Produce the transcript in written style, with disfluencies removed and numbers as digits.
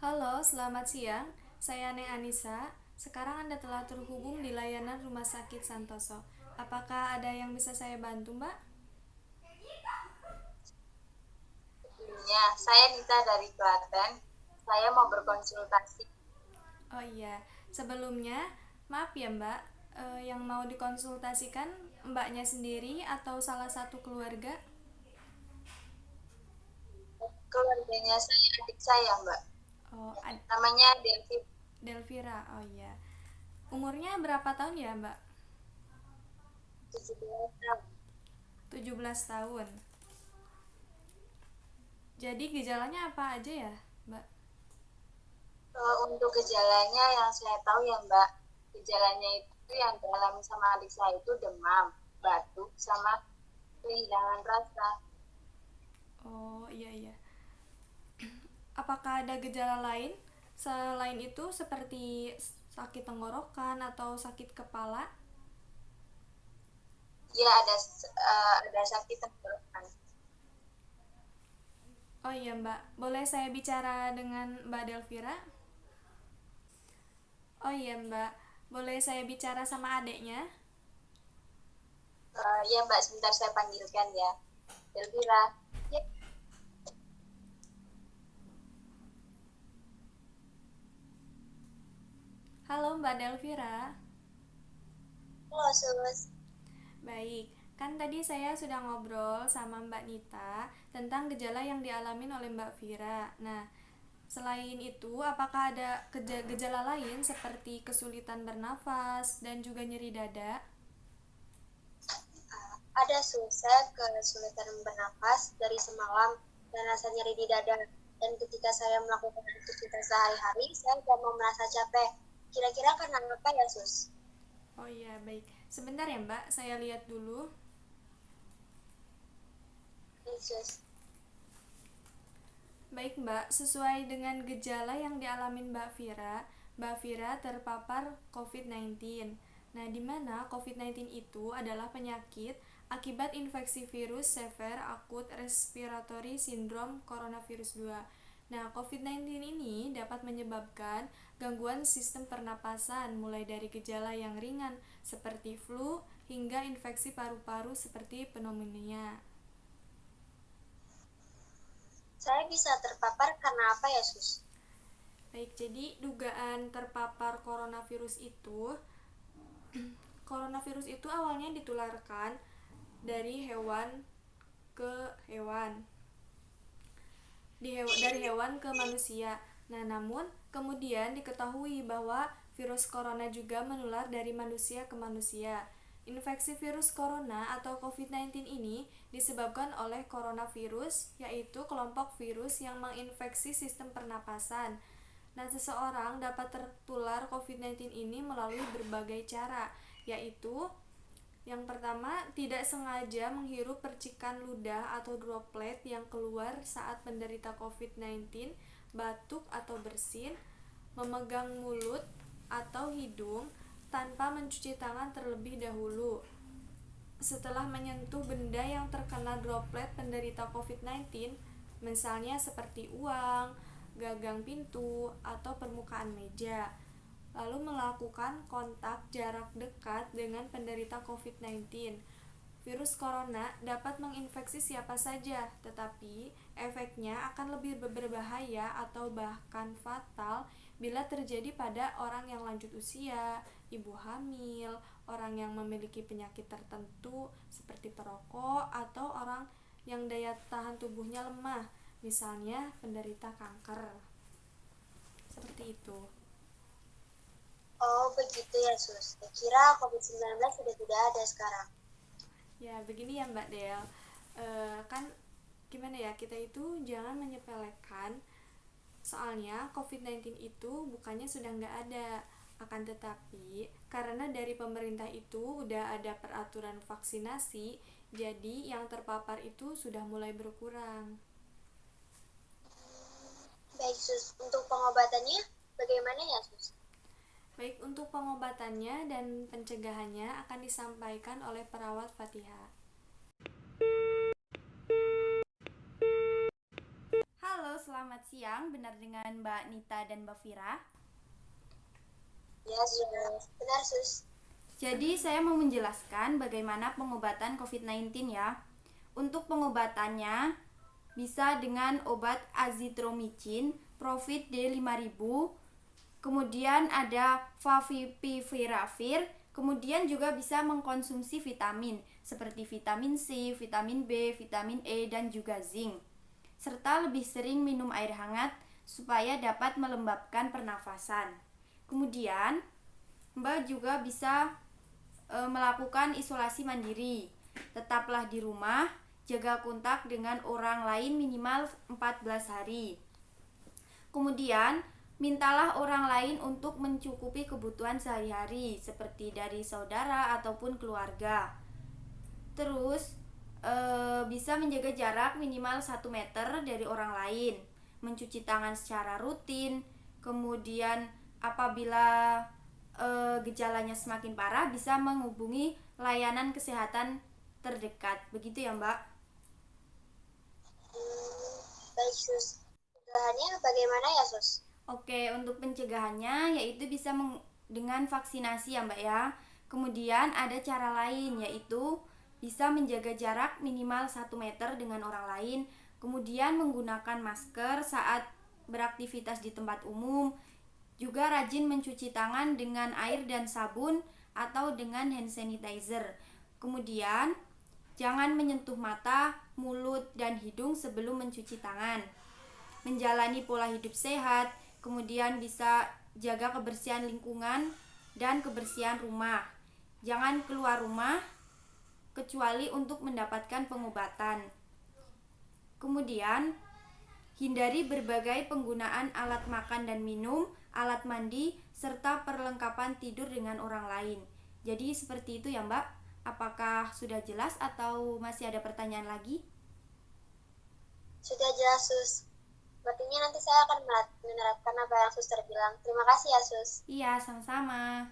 Halo, selamat siang. Saya Neng Anissa. Sekarang Anda telah terhubung di layanan Rumah Sakit Santoso. Apakah ada yang bisa saya bantu, Mbak? Sebelumnya, saya Nita dari Klaten. Saya mau berkonsultasi. Oh iya, sebelumnya maaf ya, Mbak. Yang mau dikonsultasikan Mbaknya sendiri atau salah satu keluarga? Keluarganya saya, adik saya, Mbak. Oh, Namanya Delvi. Delvira. Oh iya. Umurnya berapa tahun ya, Mbak? 17 tahun. 17 tahun. Jadi gejalanya apa aja ya, Mbak? Untuk gejalanya yang saya tahu ya, Mbak, gejalanya itu yang dialami sama adik saya itu demam, batuk, sama kehilangan rasa. Oh iya iya. Apakah ada gejala lain selain itu seperti sakit tenggorokan atau sakit kepala? Ya, ada sakit tenggorokan. Oh iya Mbak, boleh saya bicara dengan Mbak Delvira? Oh iya Mbak, boleh saya bicara sama adiknya? Ya, Mbak, sebentar saya panggilkan ya. Delvira. Ya, Halo Mbak Delvira. halo, Sus. Baik, kan tadi saya sudah ngobrol sama Mbak Nita tentang gejala yang dialamin oleh Mbak Vira. Nah, selain itu, apakah ada gejala lain seperti kesulitan bernafas dan juga nyeri dada? Ada saya kesulitan bernapas dari semalam dan rasa nyeri di dada. Dan ketika saya melakukan aktivitas sehari-hari, saya tidak mau merasa capek. Kira-kira karena apa ya, Sus? Oh iya, baik. Sebentar ya Mbak, saya lihat dulu. Sus. Baik Mbak, sesuai dengan gejala yang dialami Mbak Vira terpapar COVID-19. Nah, di mana COVID-19 itu adalah penyakit akibat infeksi virus Severe Acute Respiratory Syndrome Coronavirus 2. Nah, COVID-19 ini dapat menyebabkan gangguan sistem pernapasan mulai dari gejala yang ringan seperti flu hingga infeksi paru-paru seperti pneumonia. Saya bisa terpapar karena apa ya, Sus? Baik, jadi dugaan terpapar coronavirus itu awalnya ditularkan dari hewan ke hewan, dari hewan ke manusia. Nah, namun kemudian diketahui bahwa virus corona juga menular dari manusia ke manusia. Infeksi virus corona atau COVID-19 ini disebabkan oleh coronavirus, yaitu kelompok virus yang menginfeksi sistem pernapasan. Nah, seseorang dapat tertular COVID-19 ini melalui berbagai cara, yaitu yang pertama, tidak sengaja menghirup percikan ludah atau droplet yang keluar saat penderita COVID-19, batuk atau bersin, memegang mulut atau hidung tanpa mencuci tangan terlebih dahulu. setelah menyentuh benda yang terkena droplet penderita COVID-19, misalnya seperti uang, gagang pintu, atau permukaan meja, lalu melakukan kontak jarak dekat dengan penderita COVID-19. Virus corona dapat menginfeksi siapa saja, tetapi efeknya akan lebih berbahaya atau bahkan fatal bila terjadi pada orang yang lanjut usia, ibu hamil, orang yang memiliki penyakit tertentu seperti perokok, atau orang yang daya tahan tubuhnya lemah, misalnya penderita kanker. Seperti itu. Oh, begitu ya, Sus. Saya kira COVID-19 sudah tidak ada sekarang. Ya, begini ya Mbak Del. Kan gimana ya, kita itu jangan menyepelekan. Soalnya COVID-19 itu bukannya sudah nggak ada, akan tetapi karena dari pemerintah itu udah ada peraturan vaksinasi, jadi yang terpapar itu sudah mulai berkurang. Baik, Sus. Untuk pengobatannya, bagaimana ya, Sus? Baik, untuk pengobatannya dan pencegahannya akan disampaikan oleh perawat Fatihah. Halo, selamat siang. Benar dengan Mbak Nita dan Mbak Fira. Ya, Sus. Benar, Sus. Jadi, saya mau menjelaskan bagaimana pengobatan COVID-19 ya. Untuk pengobatannya bisa dengan obat azithromycin, Profit D5000, kemudian ada favipiravir, kemudian juga bisa mengkonsumsi vitamin seperti vitamin C, vitamin B, vitamin E, dan juga zinc. Serta lebih sering minum air hangat supaya dapat melembabkan pernafasan. Kemudian, Mbak juga bisa melakukan isolasi mandiri. Tetaplah di rumah, jaga kontak dengan orang lain minimal 14 hari. Kemudian, mintalah orang lain untuk mencukupi kebutuhan sehari-hari seperti dari saudara ataupun keluarga. Terus, bisa menjaga jarak minimal 1 meter dari orang lain, mencuci tangan secara rutin, kemudian apabila gejalanya semakin parah bisa menghubungi layanan kesehatan terdekat. Begitu ya, Mbak? Baik, Sus. Pencegahannya bagaimana ya, Sus? Oke, untuk pencegahannya yaitu bisa dengan vaksinasi ya, Mbak ya. Kemudian ada cara lain yaitu bisa menjaga jarak minimal 1 meter dengan orang lain, kemudian menggunakan masker saat beraktivitas di tempat umum, juga rajin mencuci tangan dengan air dan sabun atau dengan hand sanitizer. Kemudian, jangan menyentuh mata, mulut, dan hidung sebelum mencuci tangan. Menjalani pola hidup sehat, kemudian bisa jaga kebersihan lingkungan dan kebersihan rumah. Jangan keluar rumah kecuali untuk mendapatkan pengobatan. Kemudian, hindari berbagai penggunaan alat makan dan minum, alat mandi, serta perlengkapan tidur dengan orang lain. Jadi seperti itu ya, Mbak. Apakah sudah jelas atau masih ada pertanyaan lagi? Sudah jelas, Sus. Berarti nanti saya akan menerapkan apa yang Sus bilang. Terima kasih ya, Sus. Iya, sama-sama.